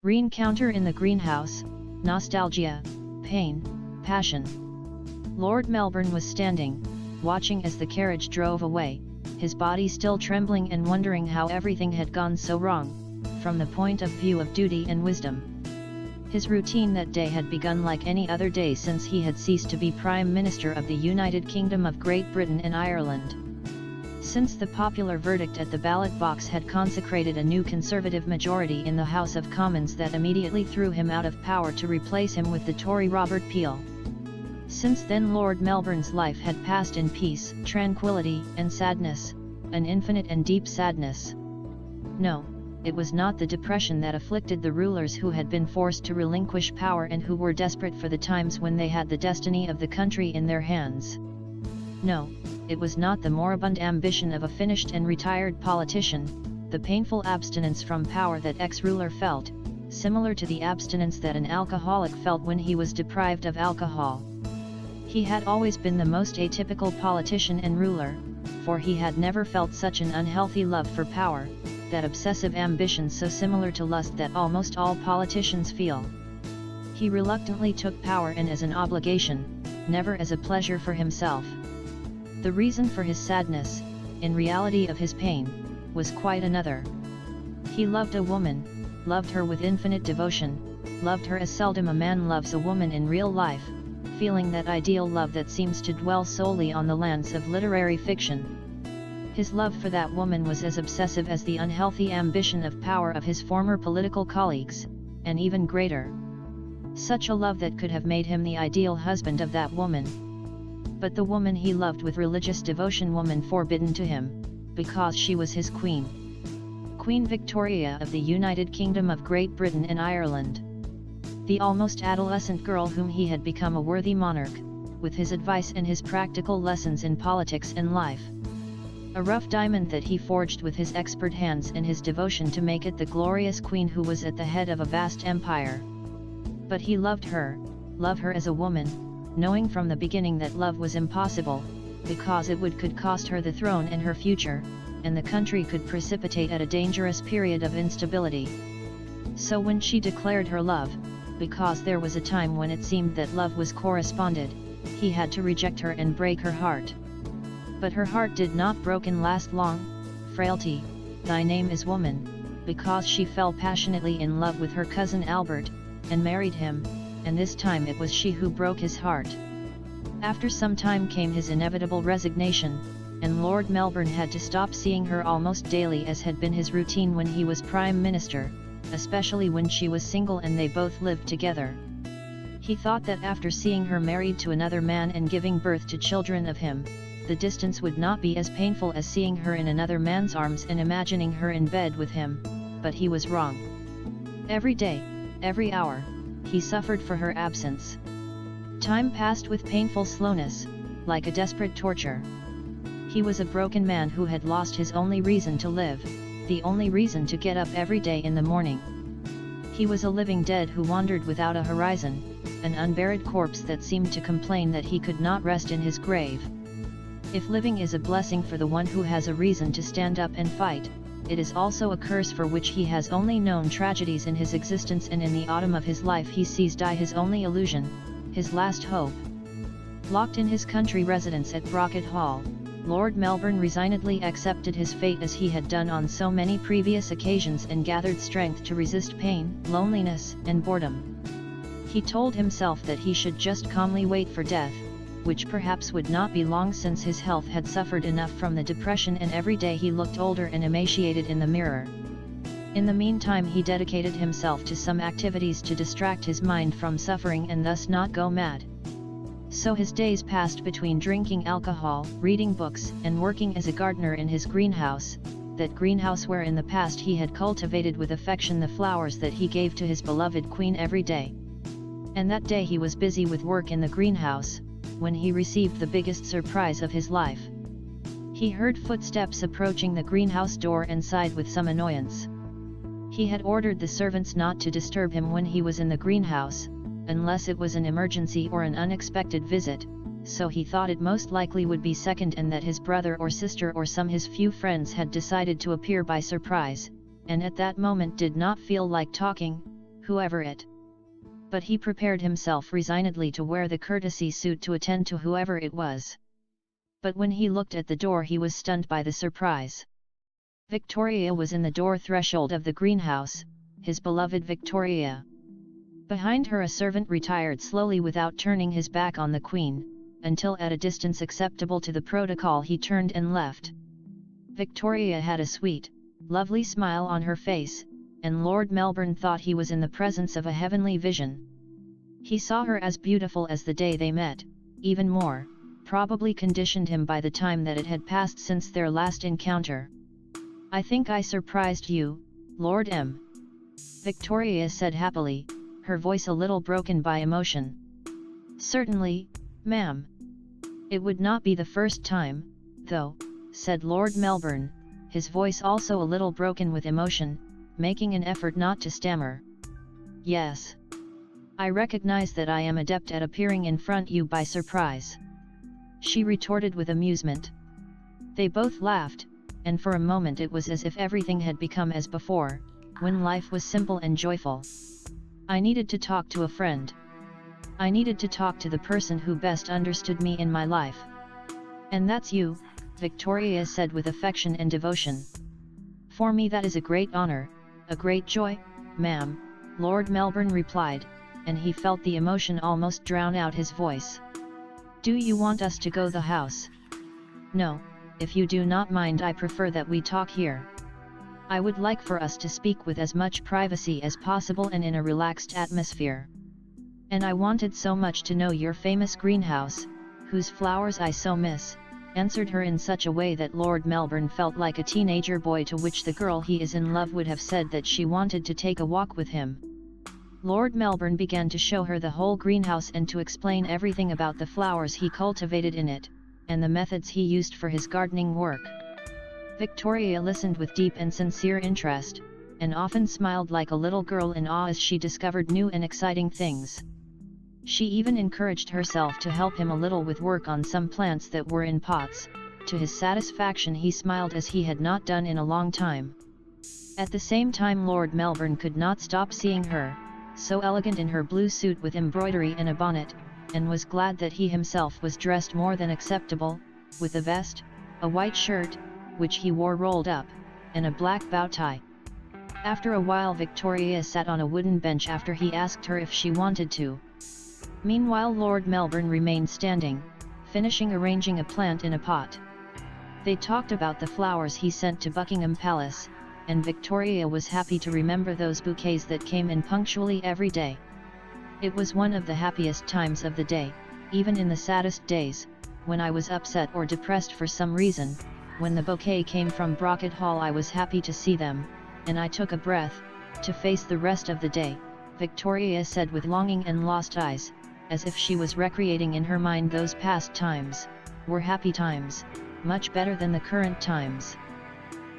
Reencounter in the greenhouse, nostalgia, pain, passion. Lord Melbourne was standing, watching as the carriage drove away, his body still trembling and wondering how everything had gone so wrong, from the point of view of duty and wisdom. His routine that day had begun like any other day since he had ceased to be Prime Minister of the United Kingdom of Great Britain and Ireland. Since the popular verdict at the ballot box had consecrated a new Conservative majority in the House of Commons that immediately threw him out of power to replace him with the Tory Robert Peel. Since then Lord Melbourne's life had passed in peace, tranquility, and sadness, an infinite and deep sadness. No, it was not the depression that afflicted the rulers who had been forced to relinquish power and who were desperate for the times when they had the destiny of the country in their hands. No, it was not the moribund ambition of a finished and retired politician, the painful abstinence from power that ex-ruler felt, similar to the abstinence that an alcoholic felt when he was deprived of alcohol. He had always been the most atypical politician and ruler, for he had never felt such an unhealthy love for power, that obsessive ambition so similar to lust that almost all politicians feel. He reluctantly took power and as an obligation, never as a pleasure for himself. The reason for his sadness, in reality of his pain, was quite another. He loved a woman, loved her with infinite devotion, loved her as seldom a man loves a woman in real life, feeling that ideal love that seems to dwell solely on the lands of literary fiction. His love for that woman was as obsessive as the unhealthy ambition of power of his former political colleagues, and even greater. Such a love that could have made him the ideal husband of that woman. But the woman he loved with religious devotion woman forbidden to him, because she was his queen. Queen Victoria of the United Kingdom of Great Britain and Ireland. The almost adolescent girl whom he had become a worthy monarch, with his advice and his practical lessons in politics and life. A rough diamond that he forged with his expert hands and his devotion to make it the glorious queen who was at the head of a vast empire. But he loved her as a woman, knowing from the beginning that love was impossible, because it could cost her the throne and her future, and the country could precipitate at a dangerous period of instability. So when she declared her love, because there was a time when it seemed that love was corresponded, he had to reject her and break her heart. But her heart did not broken last long, frailty, thy name is woman, because she fell passionately in love with her cousin Albert, and married him, and this time it was she who broke his heart. After some time came his inevitable resignation, and Lord Melbourne had to stop seeing her almost daily as had been his routine when he was Prime Minister, especially when she was single and they both lived together. He thought that after seeing her married to another man and giving birth to children of him, the distance would not be as painful as seeing her in another man's arms and imagining her in bed with him, but he was wrong. Every day, every hour, he suffered for her absence. Time passed with painful slowness, like a desperate torture. He was a broken man who had lost his only reason to live, the only reason to get up every day in the morning. He was a living dead who wandered without a horizon, an unburied corpse that seemed to complain that he could not rest in his grave. If living is a blessing for the one who has a reason to stand up and fight, it is also a curse for which he has only known tragedies in his existence, and in the autumn of his life he sees die his only illusion, his last hope. Locked in his country residence at Brocket Hall, Lord Melbourne resignedly accepted his fate as he had done on so many previous occasions and gathered strength to resist pain, loneliness, and boredom. He told himself that he should just calmly wait for death, which perhaps would not be long since his health had suffered enough from the depression and every day he looked older and emaciated in the mirror. In the meantime he dedicated himself to some activities to distract his mind from suffering and thus not go mad. So his days passed between drinking alcohol, reading books, and working as a gardener in his greenhouse, that greenhouse where in the past he had cultivated with affection the flowers that he gave to his beloved queen every day. And that day he was busy with work in the greenhouse, when he received the biggest surprise of his life. He heard footsteps approaching the greenhouse door and sighed with some annoyance. He had ordered the servants not to disturb him when he was in the greenhouse, unless it was an emergency or an unexpected visit, so he thought it most likely would be second and that his brother or sister or some his few friends had decided to appear by surprise, and at that moment did not feel like talking, whoever it. But he prepared himself resignedly to wear the courtesy suit to attend to whoever it was. But when he looked at the door he was stunned by the surprise. Victoria was in the door threshold of the greenhouse, his beloved Victoria. Behind her a servant retired slowly without turning his back on the Queen, until at a distance acceptable to the protocol he turned and left. Victoria had a sweet, lovely smile on her face, and Lord Melbourne thought he was in the presence of a heavenly vision. He saw her as beautiful as the day they met, even more, probably conditioned him by the time that it had passed since their last encounter. "I think I surprised you, Lord M." Victoria said happily, her voice a little broken by emotion. "Certainly, ma'am. It would not be the first time, though," said Lord Melbourne, his voice also a little broken with emotion, making an effort not to stammer. "Yes. I recognize that I am adept at appearing in front you by surprise," she retorted with amusement. They both laughed, and for a moment it was as if everything had become as before, when life was simple and joyful. "I needed to talk to a friend. I needed to talk to the person who best understood me in my life. And that's you," Victoria said with affection and devotion. "For me that is a great honor, a great joy, ma'am," Lord Melbourne replied, and he felt the emotion almost drown out his voice. "Do you want us to go the house?" "No, if you do not mind, I prefer that we talk here. I would like for us to speak with as much privacy as possible and in a relaxed atmosphere. And I wanted so much to know your famous greenhouse, whose flowers I so miss," answered her in such a way that Lord Melbourne felt like a teenager boy to which the girl he is in love would have said that she wanted to take a walk with him. Lord Melbourne began to show her the whole greenhouse and to explain everything about the flowers he cultivated in it, and the methods he used for his gardening work. Victoria listened with deep and sincere interest, and often smiled like a little girl in awe as she discovered new and exciting things. She even encouraged herself to help him a little with work on some plants that were in pots. To his satisfaction he smiled as he had not done in a long time. At the same time Lord Melbourne could not stop seeing her, so elegant in her blue suit with embroidery and a bonnet, and was glad that he himself was dressed more than acceptable, with a vest, a white shirt, which he wore rolled up, and a black bow tie. After a while Victoria sat on a wooden bench after he asked her if she wanted to. Meanwhile Lord Melbourne remained standing, finishing arranging a plant in a pot. They talked about the flowers he sent to Buckingham Palace, and Victoria was happy to remember those bouquets that came in punctually every day. It was one of the happiest times of the day, even in the saddest days, when I was upset or depressed for some reason. When the bouquet came from Brocket Hall I was happy to see them, and I took a breath, to face the rest of the day, Victoria said with longing and lost eyes, as if she was recreating in her mind those past times, were happy times, much better than the current times.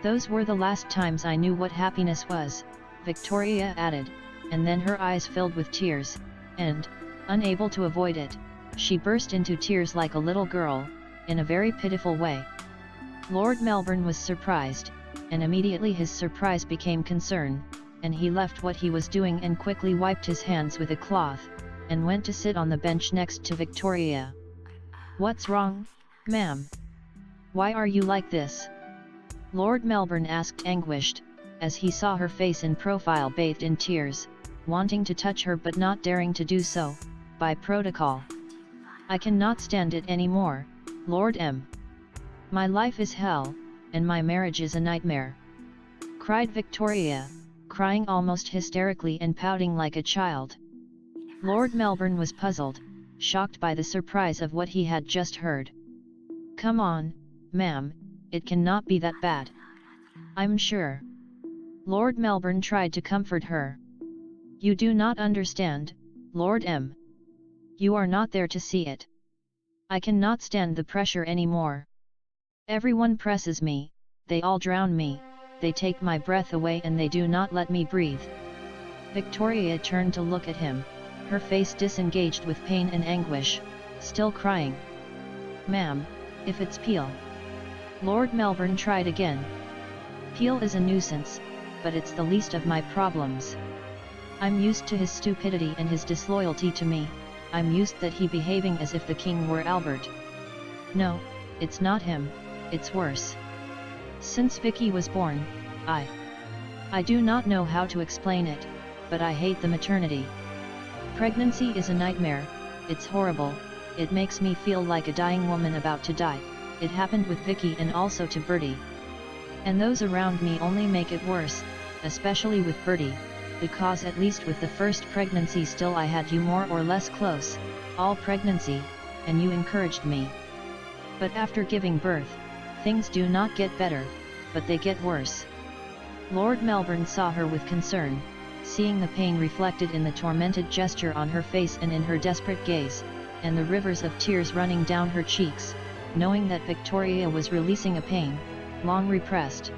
"Those were the last times I knew what happiness was," Victoria added, and then her eyes filled with tears, and, unable to avoid it, she burst into tears like a little girl, in a very pitiful way. Lord Melbourne was surprised, and immediately his surprise became concern, and he left what he was doing and quickly wiped his hands with a cloth, and went to sit on the bench next to Victoria. "What's wrong, ma'am? Why are you like this?" Lord Melbourne asked anguished, as he saw her face in profile bathed in tears, wanting to touch her but not daring to do so, by protocol. "I cannot stand it any more, Lord M. My life is hell, and my marriage is a nightmare," cried Victoria, crying almost hysterically and pouting like a child. Lord Melbourne was puzzled, shocked by the surprise of what he had just heard. "Come on, ma'am, it cannot be that bad. I'm sure." Lord Melbourne tried to comfort her. "You do not understand, Lord M. You are not there to see it. I cannot stand the pressure any more. Everyone presses me, they all drown me, they take my breath away and they do not let me breathe." Victoria turned to look at him, her face disengaged with pain and anguish, still crying. "Ma'am, if it's Peel." Lord Melbourne tried again. "Peel is a nuisance, but it's the least of my problems. I'm used to his stupidity and his disloyalty to me. I'm used that he behaving as if the king were Albert. No, it's not him, it's worse. Since Vicky was born, I do not know how to explain it, but I hate the maternity. Pregnancy is a nightmare, it's horrible, it makes me feel like a dying woman about to die. It happened with Vicky and also to Bertie. And those around me only make it worse, especially with Bertie, because at least with the first pregnancy still I had you more or less close, all pregnancy, and you encouraged me. But after giving birth, things do not get better, but they get worse. Lord Melbourne saw her with concern, seeing the pain reflected in the tormented gesture on her face and in her desperate gaze, and the rivers of tears running down her cheeks, knowing that Victoria was releasing a pain, long repressed.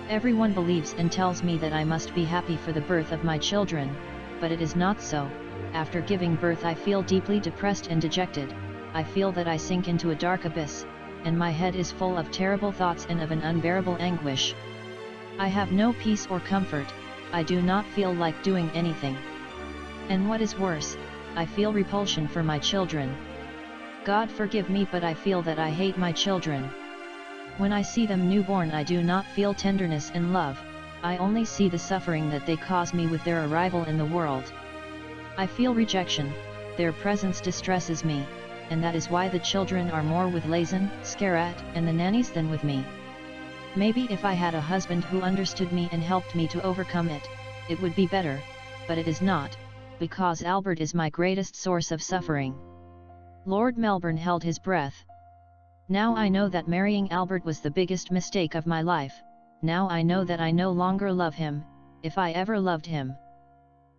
Everyone believes and tells me that I must be happy for the birth of my children, but it is not so. After giving birth I feel deeply depressed and dejected. I feel that I sink into a dark abyss, and my head is full of terrible thoughts and of an unbearable anguish. I have no peace or comfort, I do not feel like doing anything. And what is worse, I feel repulsion for my children. God forgive me, but I feel that I hate my children. When I see them newborn I do not feel tenderness and love, I only see the suffering that they cause me with their arrival in the world. I feel rejection, their presence distresses me, and that is why the children are more with Lazan, Scarat, and the nannies than with me. Maybe if I had a husband who understood me and helped me to overcome it, it would be better, but it is not, because Albert is my greatest source of suffering. Lord Melbourne held his breath. Now I know that marrying Albert was the biggest mistake of my life. Now I know that I no longer love him, if I ever loved him.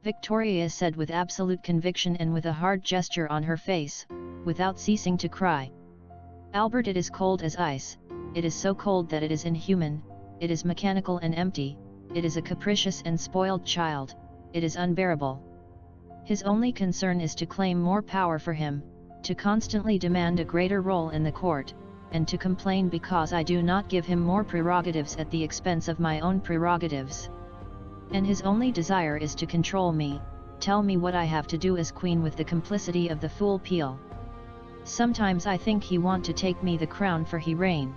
Victoria said with absolute conviction and with a hard gesture on her face, without ceasing to cry. Albert, it is cold as ice, it is so cold that it is inhuman, it is mechanical and empty, it is a capricious and spoiled child, it is unbearable. His only concern is to claim more power for him, to constantly demand a greater role in the court, and to complain because I do not give him more prerogatives at the expense of my own prerogatives. And his only desire is to control me, tell me what I have to do as queen with the complicity of the fool Peel. Sometimes I think he want to take me the crown for he reign.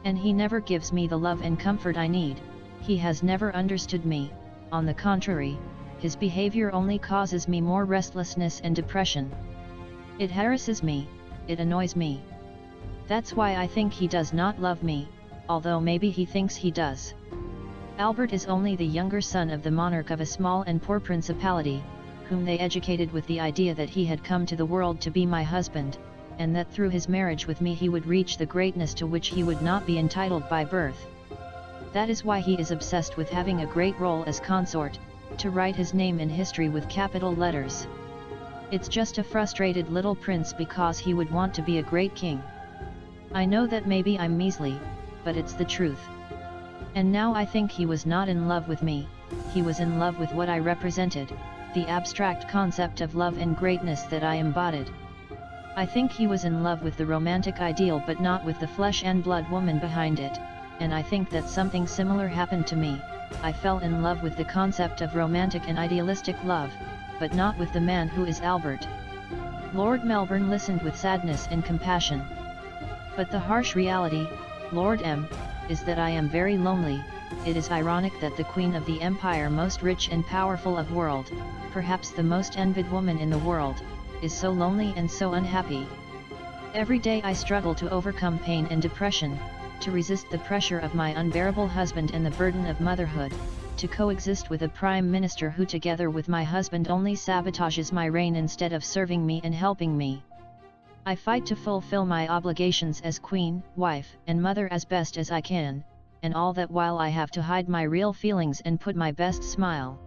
And he never gives me the love and comfort I need, he has never understood me, on the contrary, his behavior only causes me more restlessness and depression. It harasses me, it annoys me. That's why I think he does not love me, although maybe he thinks he does. Albert is only the younger son of the monarch of a small and poor principality, whom they educated with the idea that he had come to the world to be my husband, and that through his marriage with me he would reach the greatness to which he would not be entitled by birth. That is why he is obsessed with having a great role as consort, to write his name in history with capital letters. It's just a frustrated little prince because he would want to be a great king. I know that maybe I'm measly, but it's the truth. And now I think he was not in love with me, he was in love with what I represented, the abstract concept of love and greatness that I embodied. I think he was in love with the romantic ideal but not with the flesh and blood woman behind it, and I think that something similar happened to me. I fell in love with the concept of romantic and idealistic love, but not with the man who is Albert. Lord Melbourne listened with sadness and compassion. But the harsh reality, Lord M., is that I am very lonely. It is ironic that the Queen of the Empire, most rich and powerful of world, perhaps the most envied woman in the world, is so lonely and so unhappy. Every day I struggle to overcome pain and depression, to resist the pressure of my unbearable husband and the burden of motherhood, to coexist with a prime minister who together with my husband only sabotages my reign instead of serving me and helping me. I fight to fulfill my obligations as queen, wife, and mother as best as I can, and all that while I have to hide my real feelings and put my best smile.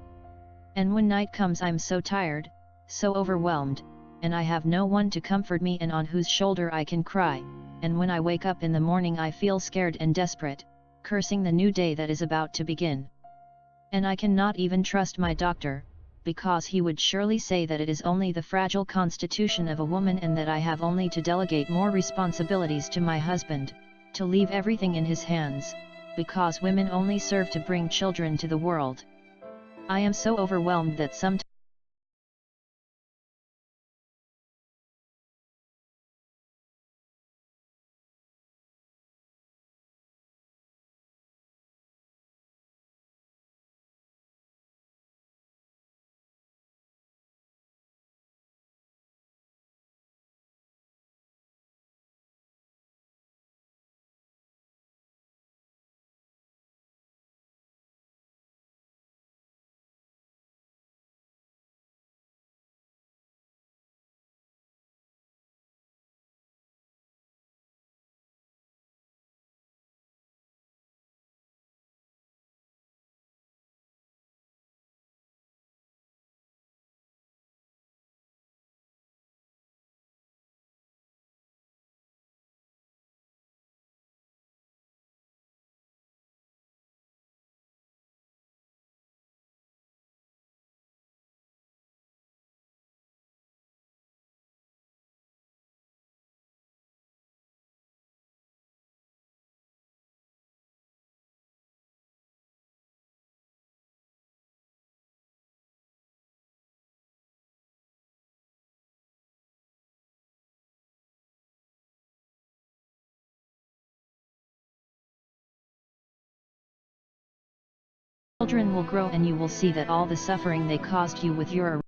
And when night comes I'm so tired, so overwhelmed, and I have no one to comfort me and on whose shoulder I can cry, and when I wake up in the morning I feel scared and desperate, cursing the new day that is about to begin. And I cannot even trust my doctor, because he would surely say that it is only the fragile constitution of a woman and that I have only to delegate more responsibilities to my husband, to leave everything in his hands, because women only serve to bring children to the world. I am so overwhelmed that sometimes children will grow and you will see that all the suffering they caused you with your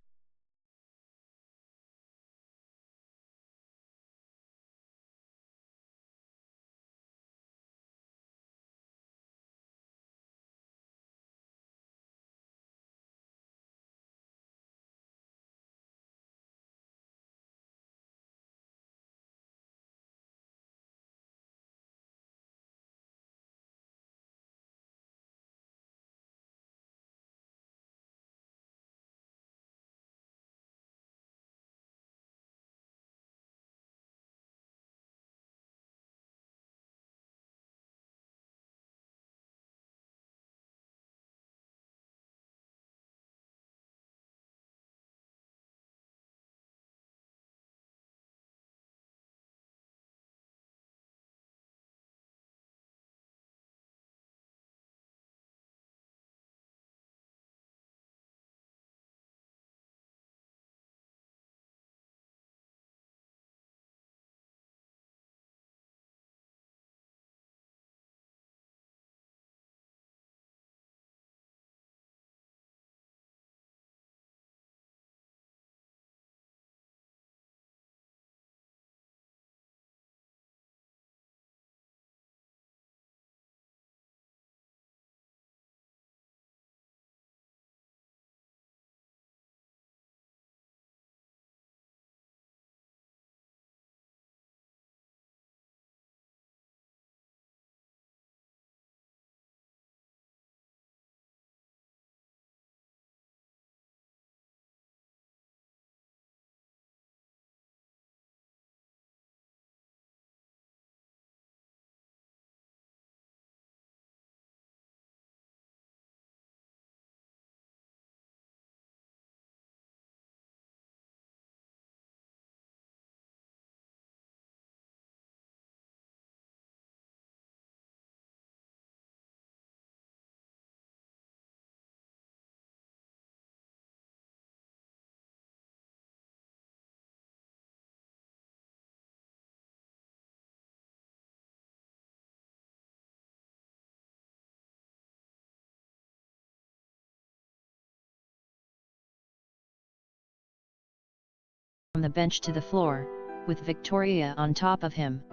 from the bench to the floor, with Victoria on top of him.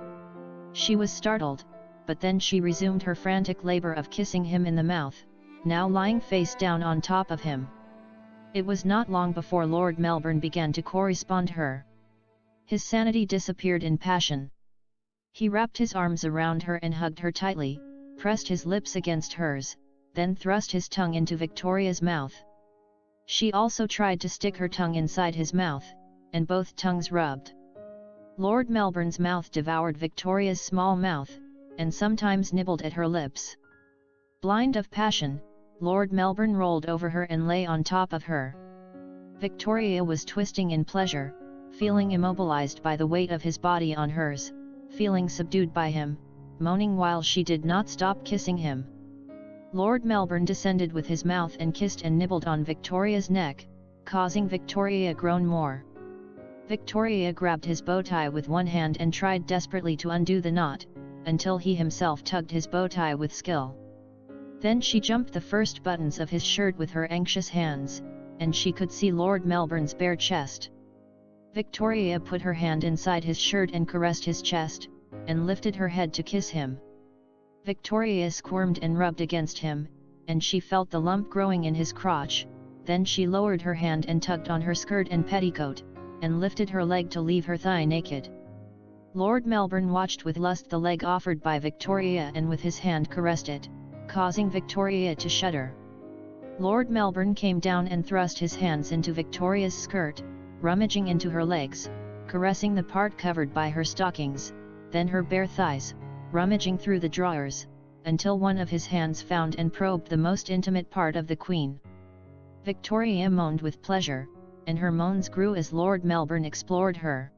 She was startled, but then she resumed her frantic labor of kissing him in the mouth, now lying face down on top of him. It was not long before Lord Melbourne began to correspond her. His sanity disappeared in passion. He wrapped his arms around her and hugged her tightly, pressed his lips against hers, then thrust his tongue into Victoria's mouth. She also tried to stick her tongue inside his mouth, and both tongues rubbed. Lord Melbourne's mouth devoured Victoria's small mouth, and sometimes nibbled at her lips. Blind of passion, Lord Melbourne rolled over her and lay on top of her. Victoria was twisting in pleasure, feeling immobilized by the weight of his body on hers, feeling subdued by him, moaning while she did not stop kissing him. Lord Melbourne descended with his mouth and kissed and nibbled on Victoria's neck, causing Victoria groan more. Victoria grabbed his bow tie with one hand and tried desperately to undo the knot, until he himself tugged his bow tie with skill. Then she jumped the first buttons of his shirt with her anxious hands, and she could see Lord Melbourne's bare chest. Victoria put her hand inside his shirt and caressed his chest, and lifted her head to kiss him. Victoria squirmed and rubbed against him, and she felt the lump growing in his crotch. Then she lowered her hand and tugged on her skirt and petticoat, and lifted her leg to leave her thigh naked. Lord Melbourne watched with lust the leg offered by Victoria and with his hand caressed it, causing Victoria to shudder. Lord Melbourne came down and thrust his hands into Victoria's skirt, rummaging into her legs, caressing the part covered by her stockings, then her bare thighs, rummaging through the drawers, until one of his hands found and probed the most intimate part of the Queen. Victoria moaned with pleasure, and her moans grew as Lord Melbourne explored her,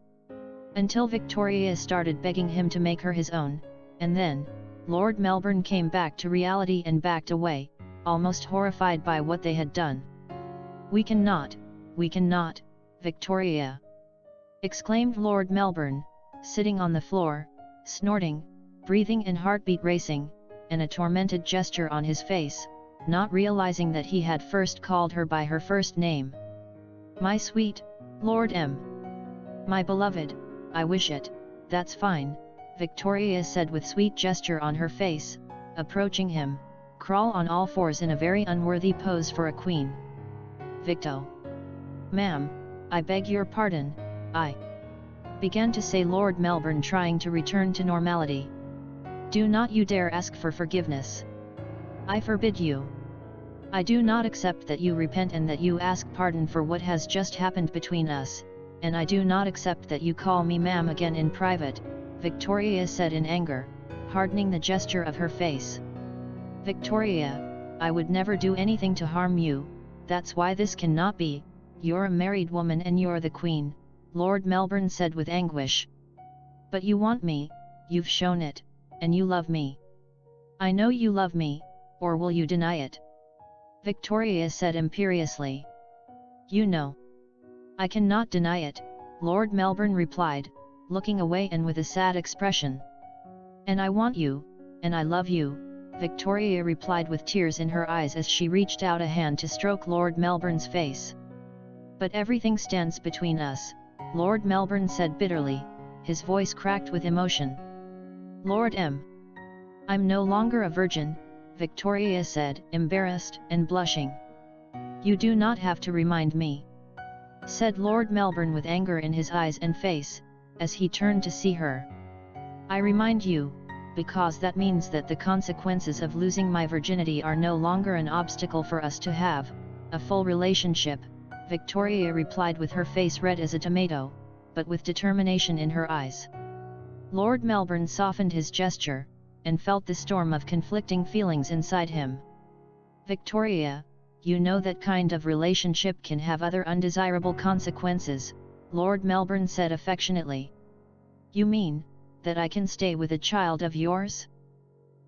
until Victoria started begging him to make her his own, and then, Lord Melbourne came back to reality and backed away, almost horrified by what they had done. We cannot, Victoria!" exclaimed Lord Melbourne, sitting on the floor, snorting, breathing and heartbeat racing, and a tormented gesture on his face, not realizing that he had first called her by her first name. "My sweet, Lord M. My beloved, I wish it, that's fine," Victoria said with sweet gesture on her face, approaching him, crawl on all fours in a very unworthy pose for a queen. "Victo. Ma'am, I beg your pardon, I began to say Lord Melbourne, trying to return to normality. "Do not you dare ask for forgiveness. I forbid you. I do not accept that you repent and that you ask pardon for what has just happened between us, and I do not accept that you call me ma'am again in private," Victoria said in anger, hardening the gesture of her face. "Victoria, I would never do anything to harm you, that's why this cannot be. You're a married woman and you're the Queen," Lord Melbourne said with anguish. "But you want me, you've shown it, and you love me. I know you love me, or will you deny it?" Victoria said imperiously. "You know. I cannot deny it," Lord Melbourne replied, looking away and with a sad expression. "And I want you, and I love you," Victoria replied with tears in her eyes as she reached out a hand to stroke Lord Melbourne's face. "But everything stands between us," Lord Melbourne said bitterly, his voice cracked with emotion. "Lord M. I'm no longer a virgin," Victoria said, embarrassed and blushing. "You do not have to remind me," said Lord Melbourne with anger in his eyes and face, as he turned to see her. "I remind you, because that means that the consequences of losing my virginity are no longer an obstacle for us to have a full relationship," Victoria replied with her face red as a tomato, but with determination in her eyes. Lord Melbourne softened his gesture, and felt the storm of conflicting feelings inside him. "Victoria, you know that kind of relationship can have other undesirable consequences," Lord Melbourne said affectionately. "You mean, that I can stay with a child of yours?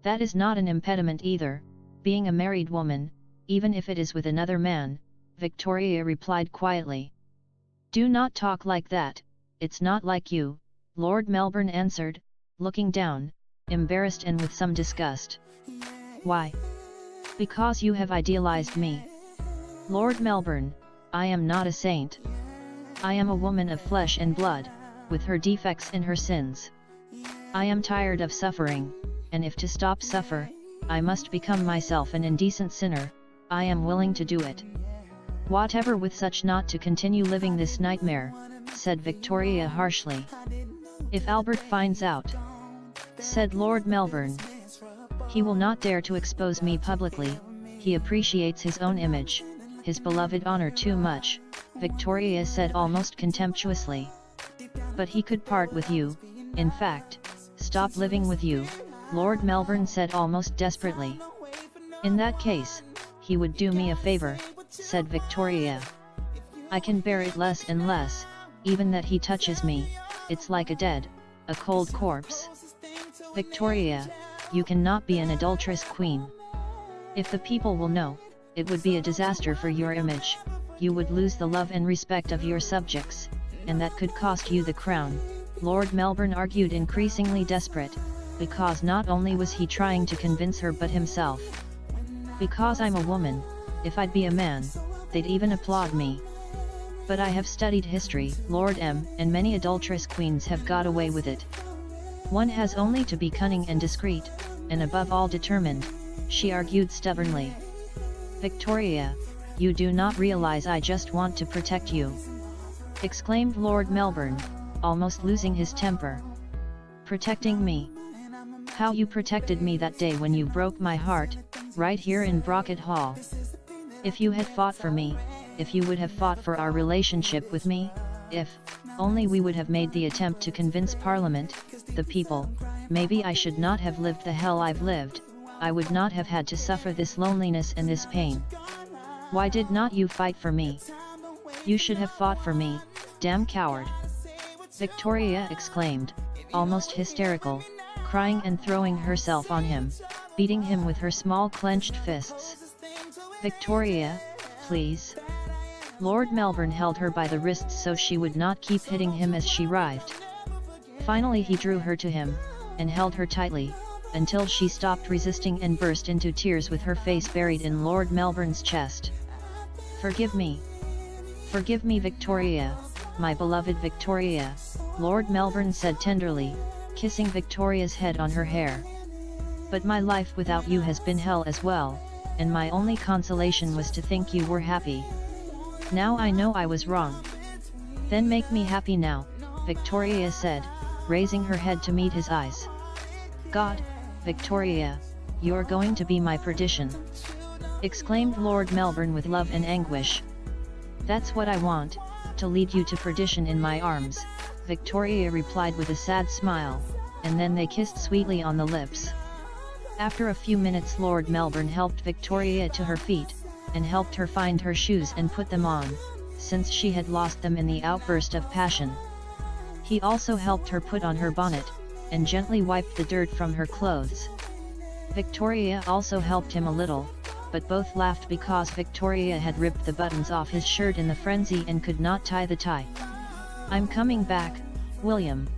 That is not an impediment either, being a married woman, even if it is with another man," Victoria replied quietly. "Do not talk like that, it's not like you," Lord Melbourne answered, looking down, embarrassed and with some disgust. "Why? Because you have idealized me. Lord Melbourne, I am not a saint. I am a woman of flesh and blood, with her defects and her sins. I am tired of suffering, and if to stop suffer, I must become myself an indecent sinner, I am willing to do it. Whatever with such not to continue living this nightmare," said Victoria harshly. "If Albert finds out," said Lord Melbourne, "he will not dare to expose me publicly, he appreciates his own image, his beloved honor too much," Victoria said almost contemptuously. "But he could part with you, in fact, stop living with you," Lord Melbourne said almost desperately. "In that case, he would do me a favor," said Victoria. "I can bear it less and less, even that he touches me, it's like a cold corpse." "Victoria, you cannot be an adulterous queen. If the people will know, it would be a disaster for your image, you would lose the love and respect of your subjects, and that could cost you the crown, Lord Melbourne argued, increasingly desperate, because not only was he trying to convince her but himself. Because I'm a woman, if I'd be a man, they'd even applaud me. But I have studied history, Lord M, and many adulterous queens have got away with it. One has only to be cunning and discreet, and above all determined, she argued stubbornly. Victoria, you do not realize I just want to protect you, exclaimed Lord Melbourne, almost losing his temper. Protecting me? How you protected me that day when you broke my heart, right here in Brocket Hall. If you had fought for me, if you would have fought for our relationship with me, if only we would have made the attempt to convince Parliament, the people, maybe I should not have lived the hell I've lived, I would not have had to suffer this loneliness and this pain. Why did not you fight for me? You should have fought for me, damn coward! Victoria exclaimed, almost hysterical, crying and throwing herself on him, beating him with her small clenched fists. Victoria, please. Lord Melbourne held her by the wrists so she would not keep hitting him as she writhed. Finally he drew her to him, and held her tightly, until she stopped resisting and burst into tears with her face buried in Lord Melbourne's chest. Forgive me. Forgive me, Victoria, my beloved Victoria, Lord Melbourne said tenderly, kissing Victoria's head on her hair. But my life without you has been hell as well, and my only consolation was to think you were happy. Now I know I was wrong. Then make me happy now, Victoria said, raising her head to meet his eyes. God, Victoria, you're going to be my perdition, exclaimed Lord Melbourne with love and anguish. That's what I want, to lead you to perdition in my arms, Victoria replied with a sad smile, and then they kissed sweetly on the lips. After a few minutes Lord Melbourne helped Victoria to her feet, and helped her find her shoes and put them on, since she had lost them in the outburst of passion. He also helped her put on her bonnet, and gently wiped the dirt from her clothes. Victoria also helped him a little, but both laughed because Victoria had ripped the buttons off his shirt in the frenzy and could not tie the tie. I'm coming back, William.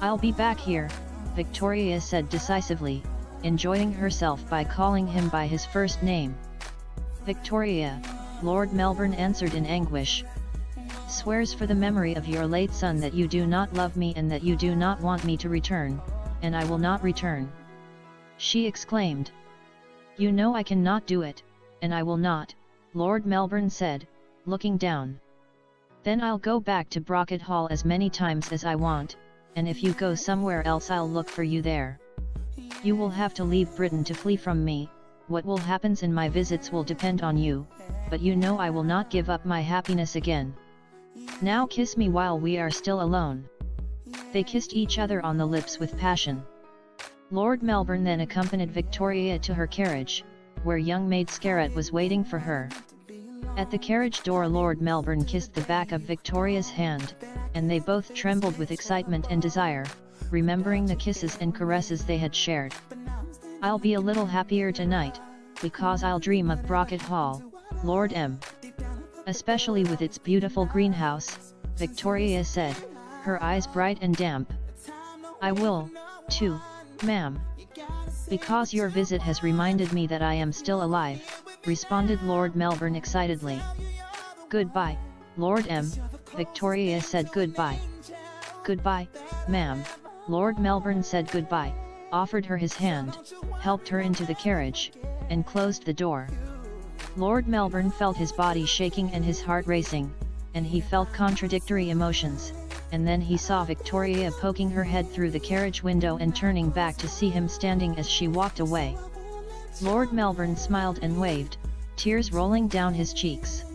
I'll be back here, Victoria said decisively, enjoying herself by calling him by his first name. Victoria, Lord Melbourne answered in anguish. Swears for the memory of your late son that you do not love me and that you do not want me to return, and I will not return. She exclaimed. You know I cannot do it, and I will not, Lord Melbourne said, looking down. Then I'll go back to Brocket Hall as many times as I want, and if you go somewhere else I'll look for you there. You will have to leave Britain to flee from me, what will happen in my visits will depend on you, but you know I will not give up my happiness again. Now kiss me while we are still alone. They kissed each other on the lips with passion. Lord Melbourne then accompanied Victoria to her carriage, where young maid Scarlett was waiting for her. At the carriage door Lord Melbourne kissed the back of Victoria's hand, and they both trembled with excitement and desire, remembering the kisses and caresses they had shared. I'll be a little happier tonight, because I'll dream of Brocket Hall, Lord M. Especially with its beautiful greenhouse, Victoria said, her eyes bright and damp. I will, too, ma'am. Because your visit has reminded me that I am still alive, responded Lord Melbourne excitedly. Goodbye, Lord M, Victoria said. Goodbye. Goodbye, ma'am, Lord Melbourne said goodbye, offered her his hand, helped her into the carriage, and closed the door. Lord Melbourne felt his body shaking and his heart racing, and he felt contradictory emotions, and then he saw Victoria poking her head through the carriage window and turning back to see him standing as she walked away. Lord Melbourne smiled and waved, tears rolling down his cheeks.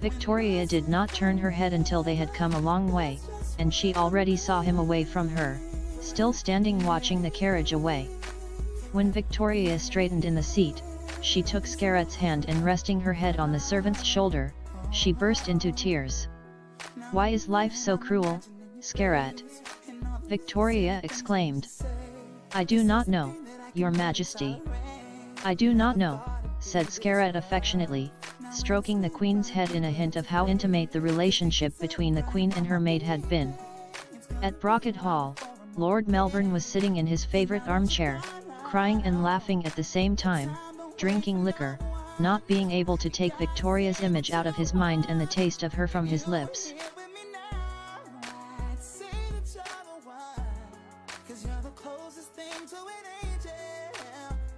Victoria did not turn her head until they had come a long way, and she already saw him away from her, still standing watching the carriage away. When Victoria straightened in the seat, she took Scarlett's hand and resting her head on the servant's shoulder, she burst into tears. Why is life so cruel, Scarlett? Victoria exclaimed. I do not know, Your Majesty. "I do not know," said Scarrat affectionately, stroking the Queen's head in a hint of how intimate the relationship between the Queen and her maid had been. At Brocket Hall, Lord Melbourne was sitting in his favourite armchair, crying and laughing at the same time, drinking liquor, not being able to take Victoria's image out of his mind and the taste of her from his lips. Cause you're the closest thing to an angel.